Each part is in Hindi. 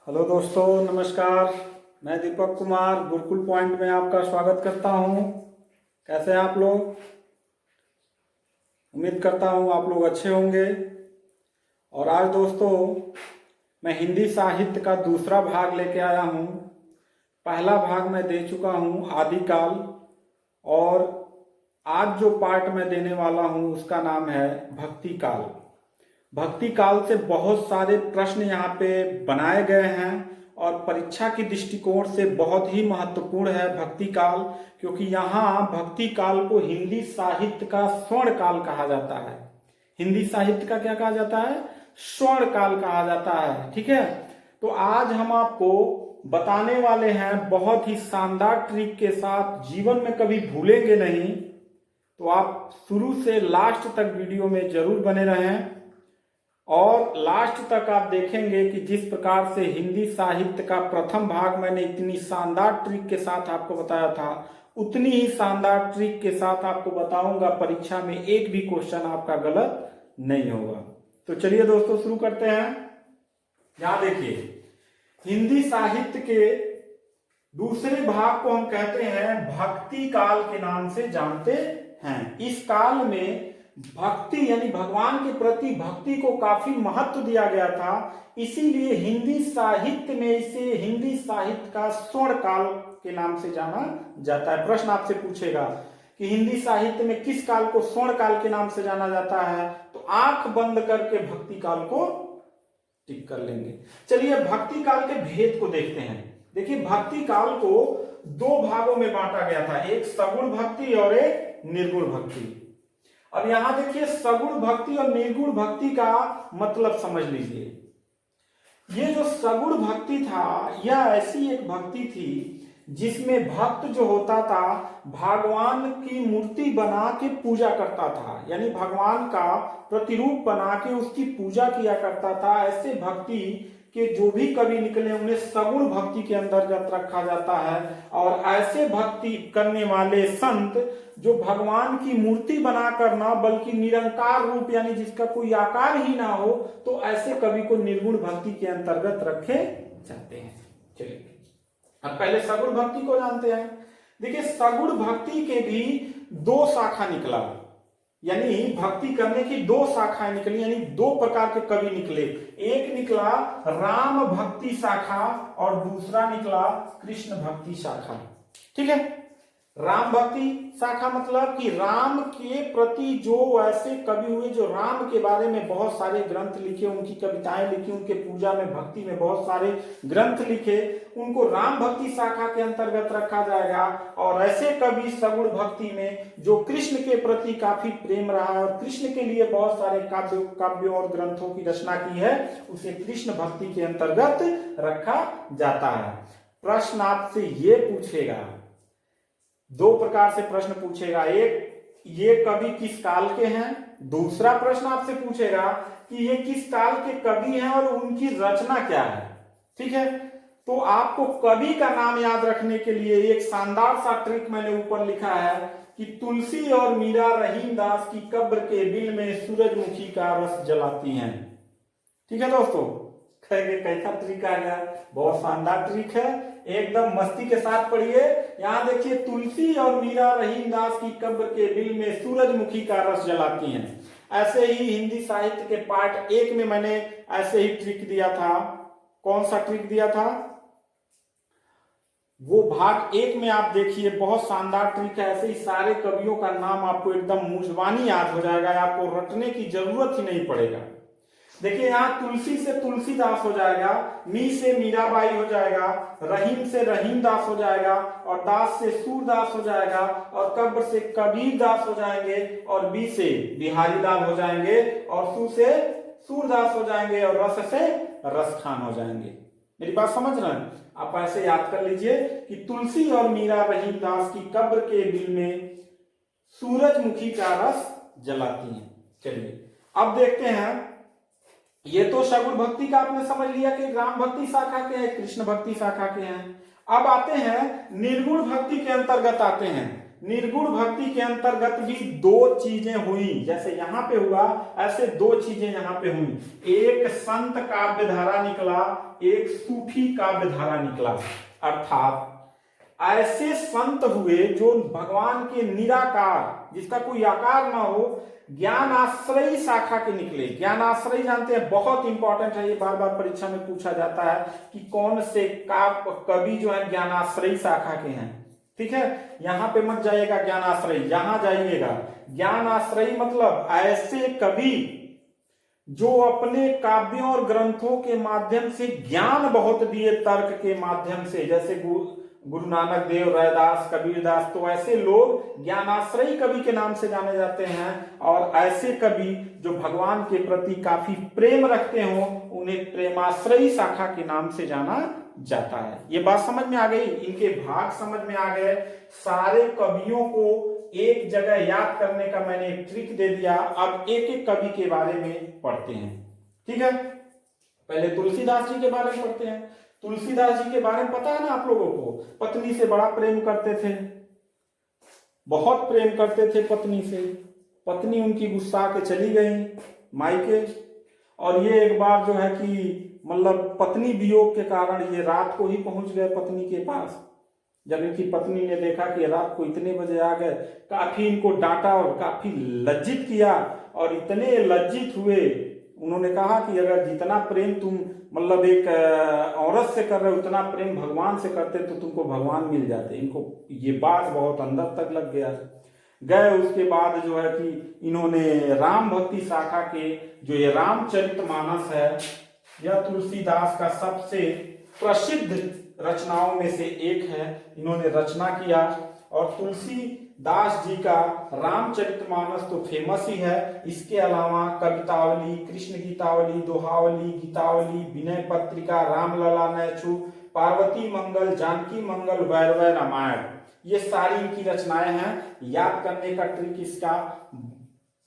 हेलो दोस्तों, नमस्कार। मैं दीपक कुमार गुरुकुल पॉइंट में आपका स्वागत करता हूं। कैसे हैं आप लोग? उम्मीद करता हूं आप लोग अच्छे होंगे। और आज दोस्तों मैं हिंदी साहित्य का दूसरा भाग लेके आया हूं। पहला भाग मैं दे चुका हूं आदिकाल, और आज जो पार्ट मैं देने वाला हूं उसका नाम है भक्ति काल। भक्ति काल से बहुत सारे प्रश्न यहाँ पे बनाए गए हैं और परीक्षा के दृष्टिकोण से बहुत ही महत्वपूर्ण है भक्ति काल, क्योंकि यहाँ भक्ति काल को हिंदी साहित्य का स्वर्ण काल कहा जाता है। हिंदी साहित्य का क्या कहा जाता है? स्वर्ण काल कहा जाता है। ठीक है, तो आज हम आपको बताने वाले हैं बहुत ही शानदार ट्रिक के साथ, जीवन में कभी भूलेंगे नहीं। तो आप शुरू से लास्ट तक वीडियो में जरूर बने रहें, और लास्ट तक आप देखेंगे कि जिस प्रकार से हिंदी साहित्य का प्रथम भाग मैंने इतनी शानदार ट्रिक के साथ आपको बताया था, उतनी ही शानदार ट्रिक के साथ आपको बताऊंगा परीक्षा में एक भी क्वेश्चन आपका गलत नहीं होगा। तो चलिए दोस्तों शुरू करते हैं। यहां देखिए, हिंदी साहित्य के दूसरे भाग को हम कहते हैं भक्ति काल के नाम से जानते हैं। इस काल में भक्ति यानी भगवान के प्रति भक्ति को काफी महत्व दिया गया था, इसीलिए हिंदी साहित्य में इसे हिंदी साहित्य का स्वर्ण काल के नाम से जाना जाता है। प्रश्न आपसे पूछेगा कि हिंदी साहित्य में किस काल को स्वर्ण काल के नाम से जाना जाता है, तो आंख बंद करके भक्ति काल को टिक कर लेंगे। चलिए भक्ति काल के भेद को देखते हैं। देखिए, भक्ति काल को दो भागों में बांटा गया था, एक सगुण भक्ति और एक निर्गुण भक्ति। अब यहां देखिए, सगुण भक्ति और निर्गुण भक्ति का मतलब समझ लीजिए। ये जो सगुण भक्ति था, यह ऐसी एक भक्ति थी जिसमें भक्त जो होता था भगवान की मूर्ति बना के पूजा करता था, यानी भगवान का प्रतिरूप बना के उसकी पूजा किया करता था। ऐसे भक्ति कि जो भी कवि निकले उन्हें सगुण भक्ति के अंतर्गत रखा जाता है। और ऐसे भक्ति करने वाले संत जो भगवान की मूर्ति बनाकर ना बल्कि निरंकार रूप यानी जिसका कोई आकार ही ना हो, तो ऐसे कवि को निर्गुण भक्ति के अंतर्गत रखे जाते हैं। चलिए अब पहले सगुण भक्ति को जानते हैं। देखिए, सगुण भक्ति के भी दो शाखा निकला, यानी भक्ति करने की दो शाखाएं निकली, यानी दो प्रकार के कवि निकले। एक निकला राम भक्ति शाखा और दूसरा निकला कृष्ण भक्ति शाखा। ठीक है, राम भक्ति शाखा मतलब कि राम के प्रति जो ऐसे कवि हुए जो राम के बारे में बहुत सारे ग्रंथ लिखे, उनकी कविताएं लिखी, उनके पूजा में भक्ति में बहुत सारे ग्रंथ लिखे, उनको राम भक्ति शाखा के अंतर्गत रखा जाएगा। और ऐसे कवि सगुण भक्ति में जो कृष्ण के प्रति काफी प्रेम रहा है और कृष्ण के लिए बहुत सारे काव्यों और ग्रंथों की रचना की है, उसे कृष्ण भक्ति के अंतर्गत रखा जाता है। प्रश्न आपसे ये पूछेगा, दो प्रकार से प्रश्न पूछेगा। एक, ये कवि किस काल के हैं। दूसरा प्रश्न आपसे पूछेगा कि ये किस काल के कवि हैं और उनकी रचना क्या है। ठीक है, तो आपको कवि का नाम याद रखने के लिए एक शानदार सा ट्रिक मैंने ऊपर लिखा है कि तुलसी और मीरा रहीम दास की कब्र के बिल में सूरजमुखी का रस जलाती हैं। ठीक है दोस्तों, कैसा ट्रिक आ गया, बहुत शानदार ट्रिक है, एकदम मस्ती के साथ पढ़िए। यहां देखिए, तुलसी और मीरा रहीम दास की कब्र के बिल में सूरजमुखी का रस जलाती हैं। ऐसे ही हिंदी साहित्य के पार्ट 1 में मैंने ऐसे ही ट्रिक दिया था। कौन सा ट्रिक दिया था? वो भाग 1 में आप देखिए, बहुत शानदार ट्रिक है। ऐसे ही सारे कवियों का नाम आपको एकदम मुंहजबानी याद हो जाएगा, आपको रटने की जरूरत ही नहीं पड़ेगा। देखिए, यहाँ तुलसी से तुलसीदास हो जाएगा, मी से मीराबाई हो जाएगा, रहीम से रहीम दास हो जाएगा, और दास से सूरदास हो जाएगा, और कब्र से कबीर दास हो जाएंगे, और बी से बिहारी लाल हो जाएंगे, और सू से सूरदास हो जाएंगे, और रस से रस खान हो जाएंगे। मेरी बात समझ रहे हैं? आप ऐसे याद कर लीजिए कि तुलसी और मीरा रहीम दास की कब्र के बिल में सूरजमुखी का रस जलाती हैं। चलिए अब देखते हैं, ये तो सगुण भक्ति का आपने समझ लिया कि राम भक्ति शाखा के हैं, कृष्ण भक्ति शाखा के हैं। अब आते हैं निर्गुण भक्ति के अंतर्गत आते हैं। निर्गुण भक्ति के अंतर्गत भी दो चीजें हुई, जैसे यहां पे हुआ ऐसे दो चीजें यहां पे हुई। एक संत काव्य धारा निकला, एक सूफी काव्य धारा निकला। अर्थात ऐसे संत हुए जो भगवान के निराकार, जिसका कोई आकार ना हो, ज्ञान आश्रयी शाखा के निकले। ज्ञान आश्रयी जानते हैं, बहुत इंपॉर्टेंट है, ये बार बार परीक्षा में पूछा जाता है कि कौन से कवि जो है ज्ञान आश्रयी शाखा के हैं। ठीक है, यहां पे मत जाइएगा ज्ञान आश्रयी, यहां जाइएगा ज्ञान आश्रयी मतलब ऐसे कवि जो अपने काव्यों और ग्रंथों के माध्यम से ज्ञान बहुत दिए, तर्क के माध्यम से, जैसे गुरु नानक देव, रैदास, कबीरदास। तो ऐसे लोग ज्ञानाश्रयी कवि के नाम से जाने जाते हैं। और ऐसे कवि जो भगवान के प्रति काफी प्रेम रखते हो, उन्हें प्रेमाश्रयी शाखा के नाम से जाना जाता है। ये बात समझ में आ गई, इनके भाग समझ में आ गए। सारे कवियों को एक जगह याद करने का मैंने एक ट्रिक दे दिया। अब एक एक कवि के बारे में पढ़ते हैं। ठीक है, पहले तुलसीदास जी के बारे में पढ़ते हैं। तुलसीदास जी के बारे में पता है ना आप लोगों को, पत्नी से बड़ा प्रेम करते थे, बहुत प्रेम करते थे पत्नी से। पत्नी उनकी गुस्सा के चली गई मायके, और ये एक बार जो है कि मतलब पत्नी वियोग के कारण ये रात को ही पहुंच गए पत्नी के पास। जब इनकी पत्नी ने देखा कि रात को इतने बजे आ गए, काफी इनको डांटा और काफी लज्जित किया। और इतने लज्जित हुए, उन्होंने कहा कि अगर जितना प्रेम तुम मतलब एक औरत से कर रहे हो, उतना प्रेम भगवान से करते तो तुमको भगवान मिल जाते। इनको ये बात बहुत अंदर तक लग गया। गए, उसके बाद जो है कि इन्होंने राम भक्ति शाखा के जो ये रामचरितमानस है, यह तुलसीदास का सबसे प्रसिद्ध रचनाओं में से एक है। इन्होंने रचना किया, और तुलसीदास जी का रामचरितमानस तो फेमस ही है। इसके अलावा कवितावली, कृष्ण गीतावली, दोहावली, गीतावली, विनय पत्रिका, रामलला, नैछू, पार्वती मंगल, जानकी मंगल, वैरवै रामायण, ये सारी इनकी रचनाएं हैं। याद करने का ट्रिक इसका,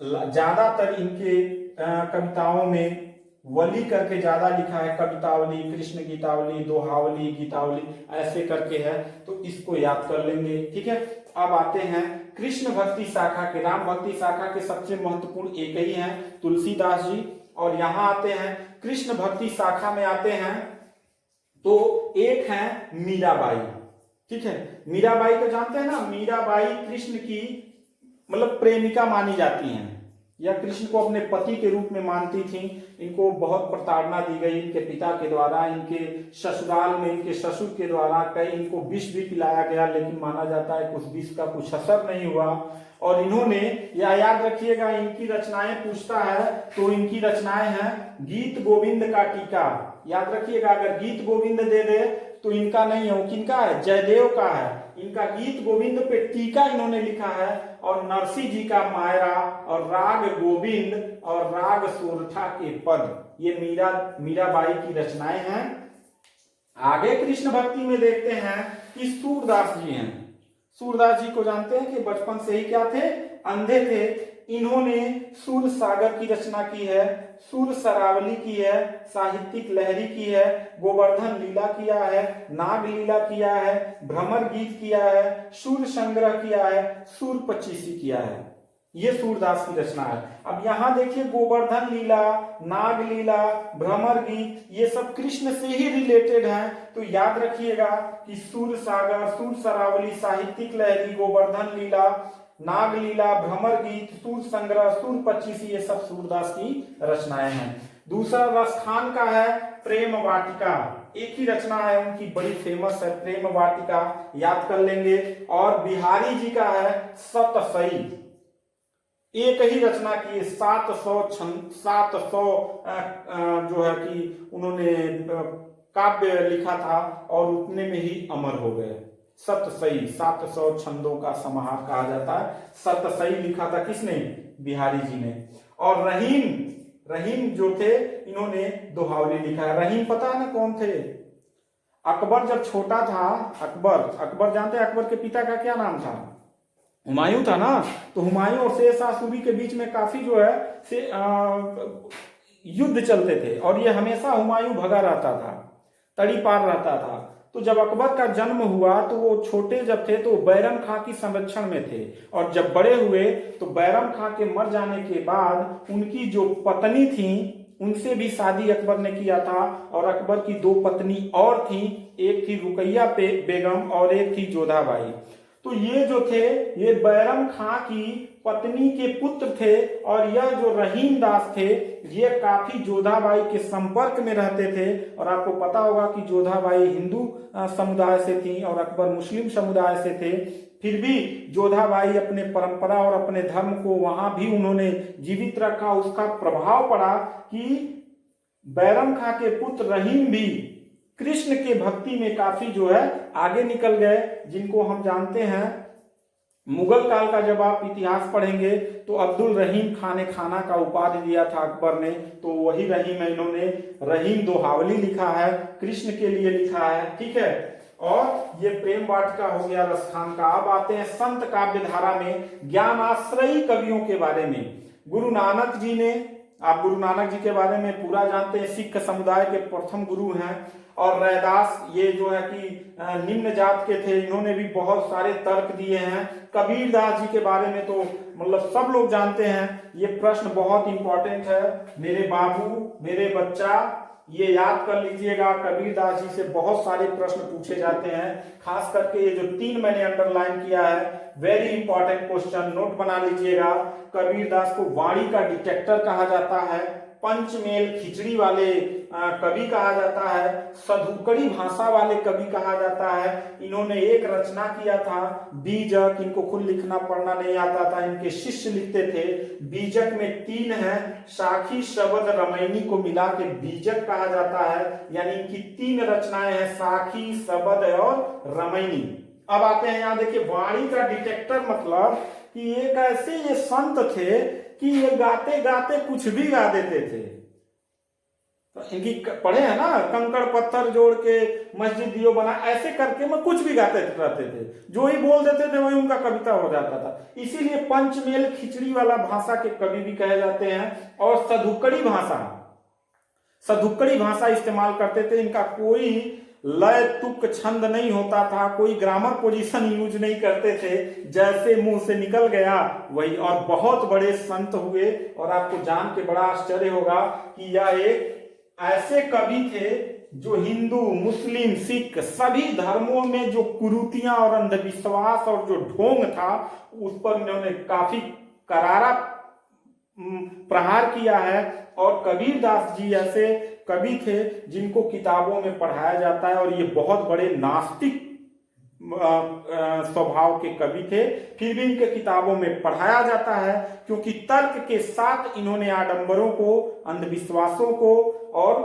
ज्यादातर इनके कविताओं में वली करके ज्यादा लिखा है। कवितावली, कृष्ण गीतावली, दोहावली, गीतावली ऐसे करके है, तो इसको याद कर लेंगे। ठीक है, अब आते हैं कृष्ण भक्ति शाखा के। राम भक्ति शाखा के सबसे महत्वपूर्ण एक ही हैं तुलसीदास जी। और यहां आते हैं कृष्ण भक्ति शाखा में आते हैं तो एक है मीराबाई। ठीक है, मीराबाई को जानते हैं ना, मीराबाई कृष्ण की मतलब प्रेमिका मानी जाती हैं, या कृष्ण को अपने पति के रूप में मानती थी। इनको बहुत प्रताड़ना दी गई इनके पिता के द्वारा, इनके ससुराल में इनके ससुर के द्वारा कई इनको विष भी पिलाया गया, लेकिन माना जाता है कि उस विष का कुछ असर नहीं हुआ। और इन्होंने, या याद रखिएगा, इनकी रचनाएं पूछता है तो इनकी रचनाएं हैं गीत गोविंद का टीका। याद रखिएगा, अगर गीत गोविंद दे दे तो इनका नहीं है, किनका है, जयदेव का है। इनका गीत गोविंद पे टीका इन्होंने लिखा है। और नरसी जी का मायरा, और राग गोविंद, और राग सोरठा के पद, ये मीराबाई की रचनाएं हैं। आगे कृष्ण भक्ति में देखते हैं कि सूरदास जी हैं। सूरदास जी को जानते हैं कि बचपन से ही क्या थे, अंधे थे। इन्होंने सूर सागर की रचना की है, सूर सरावली की है, साहित्यिक लहरी की है, गोवर्धन लीला किया है, नाग लीला किया है, भ्रमर गीत किया है, सूर संग्रह किया है, सूर पचीसी किया है। ये सूरदास की रचना है। अब यहां देखिए, गोवर्धन लीला, नाग लीला, भ्रमर गीत, ये सब कृष्ण से ही रिलेटेड हैं। तो याद रखिएगा कि सूर सागर, सूर सरावली, साहित्यिक लहरी, गोवर्धन लीला, नाग लीला, भ्रमर गीत, सूर संग्रह, सूर पचीसी, ये सब सूरदास की रचनाएं हैं। दूसरा रसखान का है प्रेम वाटिका। एक ही रचना है उनकी, बड़ी फेमस है, प्रेम वाटिका, याद कर लेंगे। और बिहारी जी का है सतसई, एक ही रचना की, 700 जो है कि उन्होंने काव्य लिखा था, और उतने में ही अमर हो गए। सतसई, 700 छंदों का समाहार कहा जाता है। सतसई लिखा था किसने, बिहारी जी ने। और रहीम जो थे, इन्होंने दोहावली लिखा है। रहीम पता है ना कौन थे, अकबर जब छोटा था, अकबर जानते हैं अकबर के पिता का क्या नाम था, हुमायूं था ना। तो हुमायूं और शेर शाह सूरी के बीच में काफी जो है युद्ध चलते थे, और ये हमेशा हुमायूं भगा रहता था, तड़ी पार रहता था। तो जब अकबर का जन्म हुआ तो वो छोटे जब थे तो बैरम खां की संरक्षण में थे, और जब बड़े हुए तो बैरम खां के मर जाने के बाद उनकी जो पत्नी थी उनसे भी शादी अकबर ने किया था, और अकबर की दो पत्नी और थी, एक थी रुकैया बेगम और एक थी जोधाबाई। तो ये जो थे ये बैरम खां की पत्नी के पुत्र थे, और यह जो रहीम दास थे ये काफी जोधाबाई के संपर्क में रहते थे। और आपको पता होगा कि जोधाबाई हिंदू समुदाय से थी और अकबर मुस्लिम समुदाय से थे, फिर भी जोधाबाई अपने परंपरा और अपने धर्म को वहां भी उन्होंने जीवित रखा। उसका प्रभाव पड़ा कि बैरम खां के पुत्र रहीम भी कृष्ण के भक्ति में काफी जो है आगे निकल गए, जिनको हम जानते हैं मुगल काल का जब आप इतिहास पढ़ेंगे तो अब्दुल रहीम खान खाना का उपाधि दिया था अकबर ने, तो वही रहीम है। इन्होंने रहीम दोहावली लिखा है, कृष्ण के लिए लिखा है, ठीक है। और ये प्रेम वाटिका हो गया रसखान का। अब आते हैं संत काव्य धारा में ज्ञानाश्रयी कवियों के बारे में। गुरु नानक जी ने, आप गुरु नानक जी के बारे में पूरा जानते हैं, सिख समुदाय के प्रथम गुरु हैं। और रैदास ये जो है कि निम्न जात के थे, इन्होंने भी बहुत सारे तर्क दिए हैं। कबीर दास जी के बारे में तो मतलब सब लोग जानते हैं। ये प्रश्न बहुत इंपॉर्टेंट है, मेरे बाबू मेरे बच्चा ये याद कर लीजिएगा। कबीर दास जी से बहुत सारे प्रश्न पूछे जाते हैं, खास करके ये जो 3 मैंने अंडरलाइन किया है, वेरी इंपॉर्टेंट क्वेश्चन, नोट बना लीजिएगा। कबीर दास को वाणी का डिटेक्टर कहा जाता है, पंचमेल खिचड़ी वाले कवि कहा जाता है, सधुकड़ी भाषा वाले कवि कहा जाता है। इन्होंने एक रचना किया था बीजक, इनको खुद लिखना पढ़ना नहीं आता था, इनके शिष्य लिखते थे। बीजक में 3 है, साखी शब्द रमैनी को मिला के बीजक कहा जाता है, यानी इनकी 3 रचनाएं हैं, साखी शब्द और रमैनी। अब आते हैं यहाँ देखिए वाणी का डिटेक्टर, मतलब कि एक ऐसे ये संत थे कि ये गाते गाते कुछ भी गा देते थे। तो इनकी पढ़े हैं ना, कंकड़ पत्थर जोड़ के मस्जिद दियो बना, ऐसे करके मैं कुछ भी गाते रहते थे, जो ही बोल देते थे वही उनका कविता हो जाता था। इसीलिए पंचमेल खिचड़ी वाला भाषा के कवि भी कहे जाते हैं। और सधुकड़ी भाषा इस्तेमाल करते थे। इनका कोई लय तुक छंद नहीं होता था, कोई ग्रामर पोजीशन यूज नहीं करते थे, जैसे मुंह से निकल गया वही। और बहुत बड़े संत हुए, और आपको जान के बड़ा आश्चर्य होगा कि यह एक ऐसे कवि थे जो हिंदू मुस्लिम सिख सभी धर्मों में जो कुरीतियां और अंधविश्वास और जो ढोंग था उस पर इन्होंने काफी करारा प्रहार किया है। और कबीर दास जी ऐसे कवि थे जिनको किताबों में पढ़ाया जाता है, और ये बहुत बड़े नास्तिक स्वभाव के कवि थे, फिर भी इनके किताबों में पढ़ाया जाता है, क्योंकि तर्क के साथ इन्होंने आडंबरों को, अंधविश्वासों को और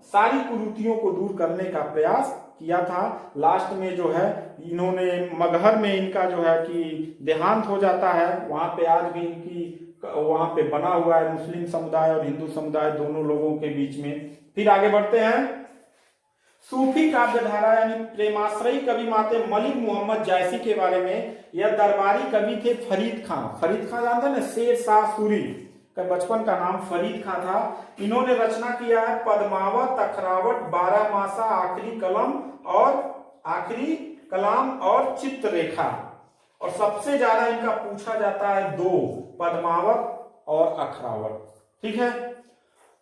सारी कुरीतियों को दूर करने का प्रयास किया था। लास्ट में जो है इन्होंने मगहर में इनका जो है कि देहांत हो जाता है, वहां पे आज भी इनकी वहां पे बना हुआ है, मुस्लिम समुदाय और हिंदू समुदाय दोनों लोगों के बीच में। फिर आगे बढ़ते हैं सूफी काव्य धारा यानी प्रेमाश्रयी कवि माते मलिक मोहम्मद जैसी के बारे में। यह दरबारी कवि थे फरीद खां। फरीद खां जानते हैं ना, शेर शाह सूरी का बचपन का नाम फरीद खां था। इन्होंने रचना किया है पद्मावत, अखरावट, 12 मासा, आखिरी कलाम और चित्ररेखा। और सबसे ज्यादा इनका पूछा जाता है 2, पद्मावत और अखरावट, ठीक है।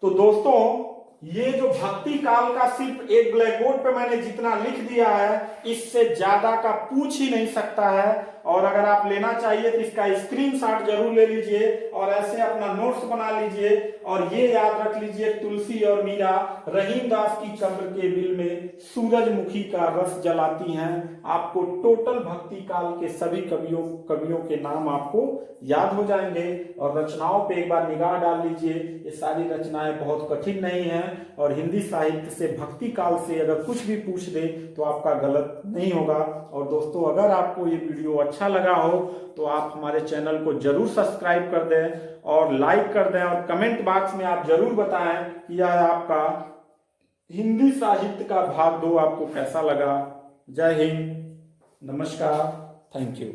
तो दोस्तों ये जो भक्ति काल का सिर्फ एक ब्लैक बोर्ड पे मैंने जितना लिख दिया है, इससे ज्यादा का पूछ ही नहीं सकता है। और अगर आप लेना चाहिए तो इसका स्क्रीनशॉट जरूर ले लीजिए और ऐसे अपना नोट्स बना लीजिए। और ये याद रख लीजिए, तुलसी और मीरा रहीम दास की चंद्र के बिल में सूरजमुखी का रस जलाती हैं। आपको टोटल भक्ति काल के सभी कवियों के नाम आपको याद हो जाएंगे। और रचनाओं पे एक बार निगाह डाल लीजिए, ये सारी रचनाएं बहुत कठिन नहीं हैं। और हिंदी साहित्य से भक्ति काल से अगर कुछ भी पूछ दे तो आपका गलत नहीं होगा। और दोस्तों अगर आपको ये वीडियो अच्छा लगा हो तो आप हमारे चैनल को जरूर सब्सक्राइब कर दें और लाइक कर दें, और कमेंट बॉक्स में आप जरूर बताएं कि यह आपका हिंदी साहित्य का भाग 2 आपको कैसा लगा। जय हिंद, नमस्कार, थैंक यू।